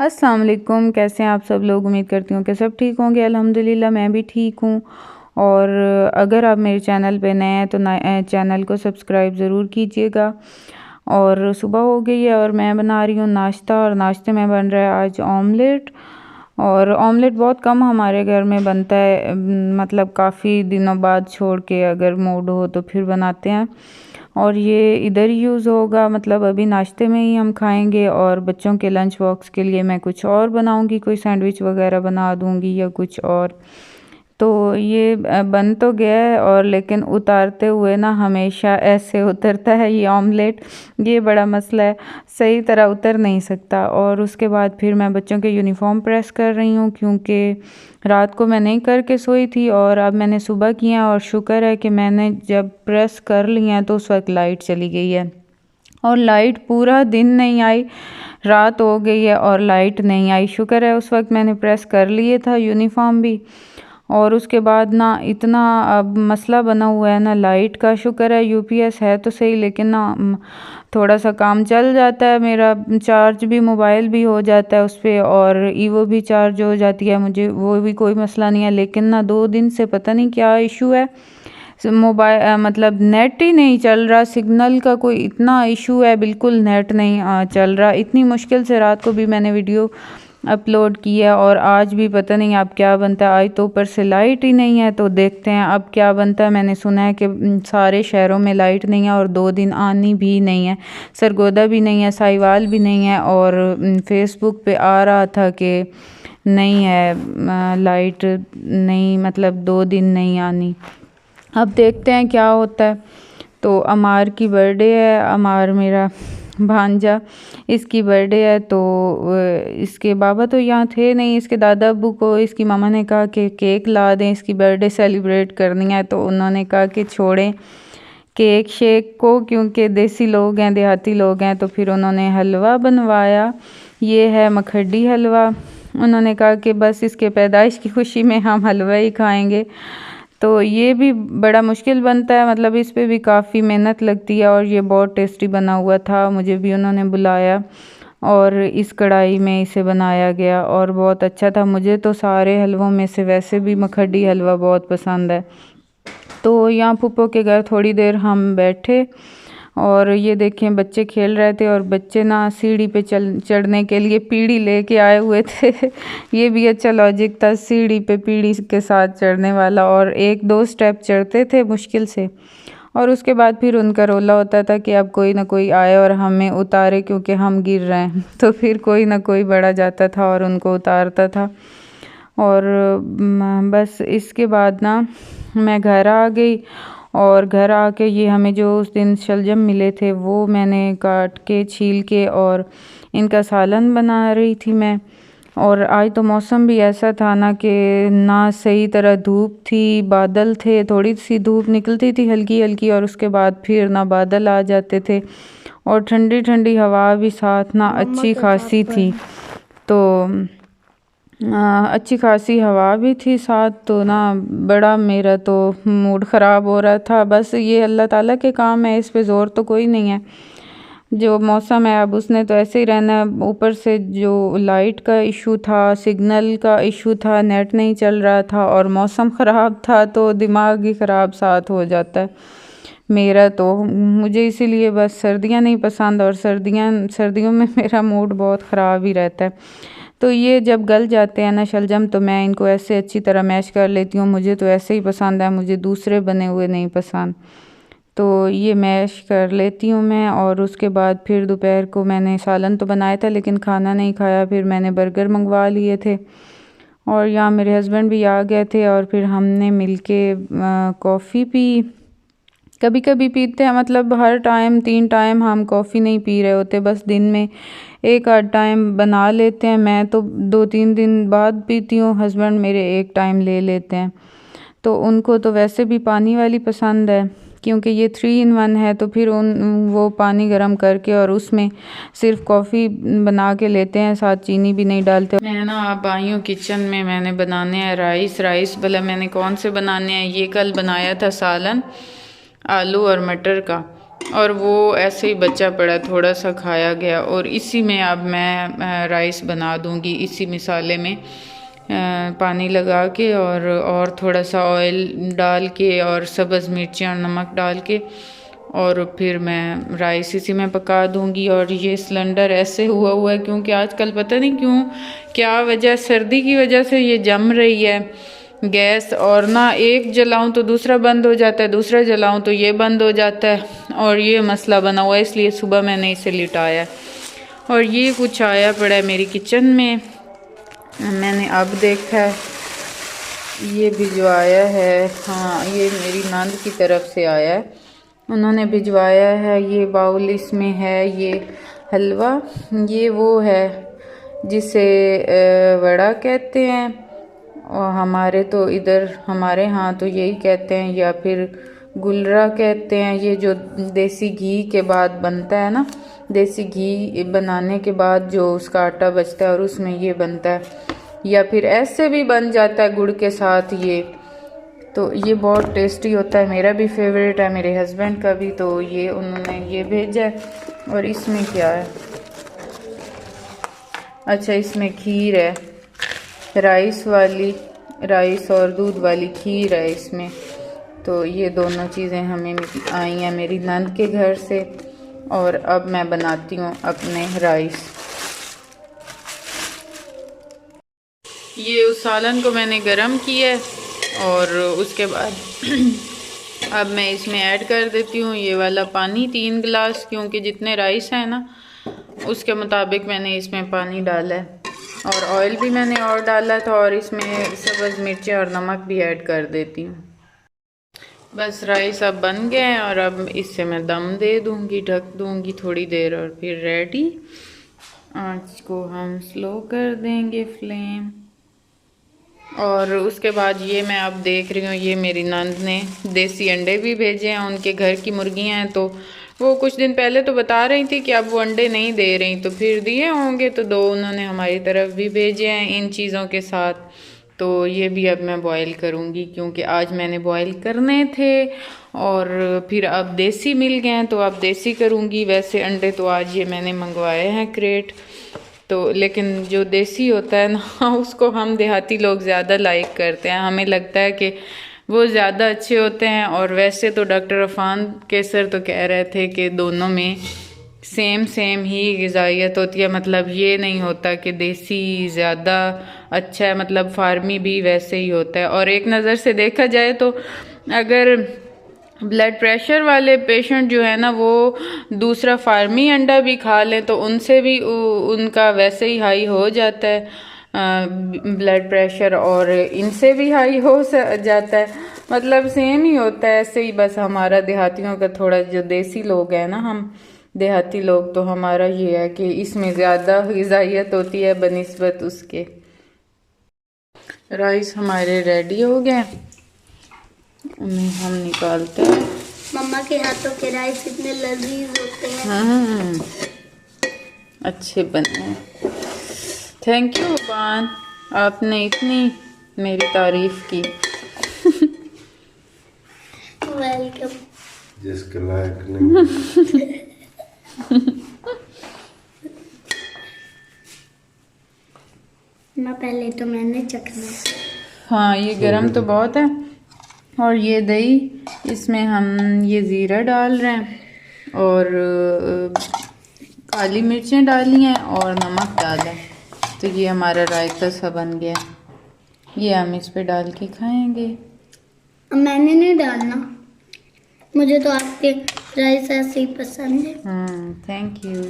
अस्सलाम वालेकुम। कैसे हैं आप सब लोग? उम्मीद करती हूँ कि सब ठीक होंगे। अल्हम्दुलिल्लाह मैं भी ठीक हूँ। और अगर आप मेरे चैनल पे नए हैं तो चैनल को सब्सक्राइब ज़रूर कीजिएगा। और सुबह हो गई है और मैं बना रही हूँ नाश्ता, और नाश्ते में बन रहा है आज ऑमलेट। और ऑमलेट बहुत कम हमारे घर में बनता है, मतलब काफ़ी दिनों बाद छोड़ के अगर मूड हो तो फिर बनाते हैं। और ये इधर यूज़ होगा, मतलब अभी नाश्ते में ही हम खाएंगे। और बच्चों के लंच बॉक्स के लिए मैं कुछ और बनाऊंगी, कोई सैंडविच वगैरह बना दूंगी या कुछ और। तो ये बन तो गया है, और लेकिन उतारते हुए ना हमेशा ऐसे उतरता है ये ऑमलेट। ये बड़ा मसला है, सही तरह उतर नहीं सकता। और उसके बाद फिर मैं बच्चों के यूनिफॉर्म प्रेस कर रही हूँ, क्योंकि रात को मैं नहीं करके सोई थी और अब मैंने सुबह किया। और शुक्र है कि मैंने जब प्रेस कर लिया तो उस वक्त लाइट चली गई है। और लाइट पूरा दिन नहीं आई, रात हो गई है और लाइट नहीं आई। शुक्र है उस वक्त मैंने प्रेस कर लिए था यूनिफॉर्म भी। और उसके बाद ना इतना अब मसला बना हुआ है ना लाइट का। शुक्र है यूपीएस है तो सही, लेकिन ना थोड़ा सा काम चल जाता है मेरा। चार्ज भी मोबाइल भी हो जाता है उस पर, और ईवो भी चार्ज हो जाती है मुझे, वो भी कोई मसला नहीं है। लेकिन ना 2 दिन से पता नहीं क्या इशू है, मोबाइल मतलब नेट ही नहीं चल रहा। सिग्नल का कोई इतना इशू है, बिल्कुल नेट नहीं चल रहा। इतनी मुश्किल से रात को भी मैंने वीडियो अपलोड किया, और आज भी पता नहीं अब क्या बनता है। आज तो ऊपर से लाइट ही नहीं है, तो देखते हैं अब क्या बनता है। मैंने सुना है कि सारे शहरों में लाइट नहीं है और 2 दिन आनी भी नहीं है। सरगोदा भी नहीं है, साहिवाल भी नहीं है। और फेसबुक पे आ रहा था कि नहीं है लाइट, नहीं मतलब 2 दिन नहीं आनी। अब देखते हैं क्या होता है। तो अमार की बर्थडे है, अमार मेरा भांजा, इसकी बर्थडे है। तो इसके बाबा तो यहाँ थे नहीं, इसके दादा अब्बू को इसकी मामा ने कहा कि केक ला दें, इसकी बर्थडे सेलिब्रेट करनी है। तो उन्होंने कहा कि छोड़ें केक शेक को, क्योंकि देसी लोग हैं, देहाती लोग हैं। तो फिर उन्होंने हलवा बनवाया, ये है मखड्डी हलवा। उन्होंने कहा कि बस इसके पैदाइश की खुशी में हम हलवा ही खाएंगे। तो ये भी बड़ा मुश्किल बनता है, मतलब इस पे भी काफ़ी मेहनत लगती है। और ये बहुत टेस्टी बना हुआ था, मुझे भी उन्होंने बुलाया और इस कढ़ाई में इसे बनाया गया और बहुत अच्छा था। मुझे तो सारे हलवों में से वैसे भी मखड्डी हलवा बहुत पसंद है। तो यहाँ फूफो के घर थोड़ी देर हम बैठे, और ये देखें बच्चे खेल रहे थे। और बच्चे ना सीढ़ी पे चढ़ने के लिए पीढ़ी लेके आए हुए थे। ये भी अच्छा लॉजिक था, सीढ़ी पे पीढ़ी के साथ चढ़ने वाला। और 1-2 स्टेप चढ़ते थे मुश्किल से, और उसके बाद फिर उनका रोला होता था कि अब कोई ना कोई आए और हमें उतारे, क्योंकि हम गिर रहे हैं। तो फिर कोई ना कोई बड़ा जाता था और उनको उतारता था। और बस इसके बाद ना मैं घर आ गई। और घर आके ये हमें जो उस दिन शलजम मिले थे वो मैंने काट के छील के और इनका सालन बना रही थी मैं। और आज तो मौसम भी ऐसा था ना कि ना सही तरह धूप थी, बादल थे, थोड़ी सी धूप निकलती थी हल्की हल्की, और उसके बाद फिर ना बादल आ जाते थे। और ठंडी ठंडी हवा भी साथ ना अच्छी खासी थी। तो अच्छी खासी हवा भी थी साथ। तो ना बड़ा मेरा तो मूड ख़राब हो रहा था। बस ये अल्लाह ताला के काम है, इस पे ज़ोर तो कोई नहीं है। जो मौसम है अब उसने तो ऐसे ही रहना है। ऊपर से जो लाइट का इशू था, सिग्नल का इशू था, नेट नहीं चल रहा था और मौसम ख़राब था, तो दिमाग ही ख़राब साथ हो जाता है मेरा। तो मुझे इसीलिए बस सर्दियाँ नहीं पसंद, और सर्दियों में मेरा मूड बहुत ख़राब ही रहता है। तो ये जब गल जाते हैं ना शलजम, तो मैं इनको ऐसे अच्छी तरह मैश कर लेती हूँ। मुझे तो ऐसे ही पसंद है, मुझे दूसरे बने हुए नहीं पसंद। तो ये मैश कर लेती हूँ मैं। और उसके बाद फिर दोपहर को मैंने सालन तो बनाया था लेकिन खाना नहीं खाया, फिर मैंने बर्गर मंगवा लिए थे। और यहाँ मेरे हस्बैंड भी आ गए थे और फिर हमने मिलके कॉफ़ी पी। कभी कभी पीते हैं, मतलब हर टाइम 3 टाइम हम कॉफ़ी नहीं पी रहे होते, बस दिन में 1 आध टाइम बना लेते हैं। मैं तो 2-3 दिन बाद पीती हूँ, हस्बैंड मेरे 1 टाइम ले लेते हैं। तो उनको तो वैसे भी पानी वाली पसंद है, क्योंकि ये 3 in 1 है। तो फिर वो पानी गर्म करके और उसमें सिर्फ कॉफ़ी बना के लेते हैं, साथ चीनी भी नहीं डालते। मैं ना अब आई हूँ किचन में, मैंने बनाने हैं राइस मैंने कौन से बनाने हैं, ये कल बनाया था सालन आलू और मटर का। और वो ऐसे ही बचा पड़ा, थोड़ा सा खाया गया। और इसी में अब मैं राइस बना दूंगी, इसी मसाले में पानी लगा के और थोड़ा सा ऑयल डाल के और सब्ज़ मिर्ची और नमक डाल के और फिर मैं राइस इसी में पका दूंगी। और ये सिलेंडर ऐसे हुआ है क्योंकि आजकल पता नहीं क्यों क्या वजह, सर्दी की वजह से ये जम रही है गैस। और ना एक जलाऊं तो दूसरा बंद हो जाता है, दूसरा जलाऊं तो ये बंद हो जाता है, और ये मसला बना हुआ है। इसलिए सुबह मैंने इसे लिटाया। और ये कुछ आया पड़ा है मेरी किचन में, मैंने अब देखा है, ये भिजवाया है। हाँ, ये मेरी नंद की तरफ से आया है, उन्होंने भिजवाया है। ये बाउल इसमें है, ये हलवा, ये वो है जिसे वड़ा कहते हैं, और हमारे तो इधर हमारे यहाँ तो यही कहते हैं, या फिर गुलरा कहते हैं। ये जो देसी घी के बाद बनता है ना, देसी घी बनाने के बाद जो उसका आटा बचता है और उसमें ये बनता है, या फिर ऐसे भी बन जाता है गुड़ के साथ ये। तो ये बहुत टेस्टी होता है, मेरा भी फेवरेट है, मेरे हस्बैंड का भी। तो ये उन्होंने ये भेजा है। और इसमें क्या है, अच्छा इसमें खीर है, राइस वाली, राइस और दूध वाली खीर है इसमें। तो ये दोनों चीज़ें हमें आई हैं मेरी नंद के घर से। और अब मैं बनाती हूँ अपने राइस। ये उस सालन को मैंने गरम किया है और उसके बाद अब मैं इसमें ऐड कर देती हूँ ये वाला पानी, 3 गिलास, क्योंकि जितने राइस हैं ना उसके मुताबिक मैंने इसमें पानी डाला है। और ऑयल भी मैंने और डाला था, और इसमें सब्ज़ मिर्ची और नमक भी ऐड कर देती हूँ। बस राइस अब बन गए हैं और अब इससे मैं दम दे दूँगी, ढक दूँगी थोड़ी देर, और फिर रेडी। आँच को हम स्लो कर देंगे फ्लेम। और उसके बाद ये मैं अब देख रही हूँ, ये मेरी नंद ने देसी अंडे भी भेजे हैं, उनके घर की मुर्गियाँ हैं। तो वो कुछ दिन पहले तो बता रही थी कि अब वो अंडे नहीं दे रही, तो फिर दिए होंगे, तो 2 उन्होंने हमारी तरफ भी भेजे हैं इन चीज़ों के साथ। तो ये भी अब मैं बॉईल करूँगी, क्योंकि आज मैंने बॉईल करने थे और फिर अब देसी मिल गए हैं तो अब देसी करूँगी। वैसे अंडे तो आज ये मैंने मंगवाए हैं क्रेट, तो लेकिन जो देसी होता है ना उसको हम देहाती लोग ज़्यादा लाइक करते हैं, हमें लगता है कि वो ज़्यादा अच्छे होते हैं। और वैसे तो डॉक्टर अफान केसर तो कह रहे थे कि दोनों में सेम ही ग़िज़ाइयत होती है, मतलब ये नहीं होता कि देसी ज़्यादा अच्छा है, मतलब फार्मी भी वैसे ही होता है। और एक नज़र से देखा जाए तो अगर ब्लड प्रेशर वाले पेशेंट जो है ना वो दूसरा फार्मी अंडा भी खा लें तो उनसे भी उनका वैसे ही हाई हो जाता है ब्लड प्रेशर, और इनसे भी हाई हो जाता है, मतलब सेम ही होता है ऐसे ही। बस हमारा देहातियों का थोड़ा, जो देसी लोग हैं ना हम देहाती लोग, तो हमारा ये है कि इसमें ज़्यादा ग़िज़ाइयत होती है बनिस्बत उसके। राइस हमारे रेडी हो गए, उन्हें हम निकालते हैं। मम्मा के हाथों के राइस इतने लजीज होते हैं। अच्छे बने। थैंक यू बान, आपने इतनी मेरी तारीफ की। वेलकम। जिसके लायक नहीं। ना पहले तो मैंने चखना। हाँ, ये गरम तो बहुत है। और ये दही, इसमें हम ये ज़ीरा डाल रहे हैं और काली मिर्चें डाली हैं और नमक डाला है। तो ये हमारा रायता सा बन गया, ये हम इस पे डाल के खाएंगे। मैंने नहीं डालना, मुझे तो आपके राइस ऐसे ही पसंद है। Thank you.